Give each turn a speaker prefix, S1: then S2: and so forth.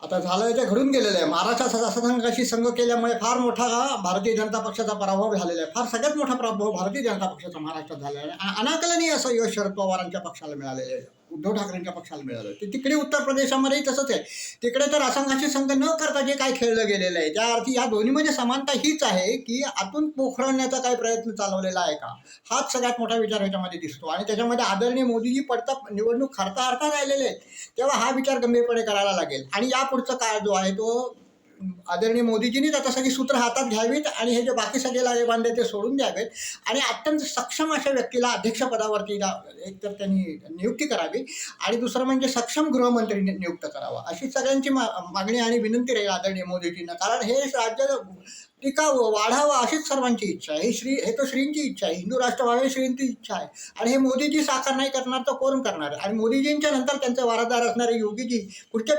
S1: आता झालं ते घडून गेलेलं आहे. महाराष्ट्र शासनकाशी संघ केल्यामुळे फार मोठा भारतीय जनता पक्षाचा पराभव झालेला आहे. फार सगळ्यात मोठा पराभव भारतीय जनता पक्षाचा महाराष्ट्रात झालेला आहे. अनाकलनीय असं यश शरद पवारांच्या पक्षाला मिळालेलं आहे, उद्धव ठाकरेंच्या पक्षाला मिळालं. ते तिकडे उत्तर प्रदेशामध्येही तसंच आहे. तिकडे तर असंघाशी संघ न करता जे काय खेळलं गेलेलं आहे, त्या अर्थी या दोन्हीमध्ये समानता हीच आहे की आतून पोखरण्याचा काही प्रयत्न चालवलेला आहे का, हाच सगळ्यात मोठा विचार ह्याच्यामध्ये दिसतो. आणि त्याच्यामध्ये आदरणीय मोदीजी पडता निवडणूक हरता हरता राहिलेले आहेत, तेव्हा हा विचार गंभीरपणे करायला लागेल. आणि यापुढचा काळ जो आहे तो आदरणीय मोदीजींनीच आता सगळी सूत्र हातात घ्यावीत आणि हे जे बाकी सगळे लायबांधे ते सोडून द्यावेत आणि अत्यंत सक्षम अशा व्यक्तीला अध्यक्षपदावरती एक तर त्यांनी नियुक्ती करावी आणि दुसरं म्हणजे सक्षम गृहमंत्री नियुक्त करावा, अशी सगळ्यांची मागणी आणि विनंती राहील आदरणीय मोदीजींना. कारण हे राज्य टिकावं वाढावं अशीच सर्वांची इच्छा आहे. हे तो श्रींची इच्छा आहे, हिंदू राष्ट्र व्हावे श्रींची इच्छा आहे. आणि हे मोदीजी साकार नाही करणार तर कोण करणार. आणि मोदीजींच्या नंतर त्यांचे वारसदार असणारे योगीजी पुढच्या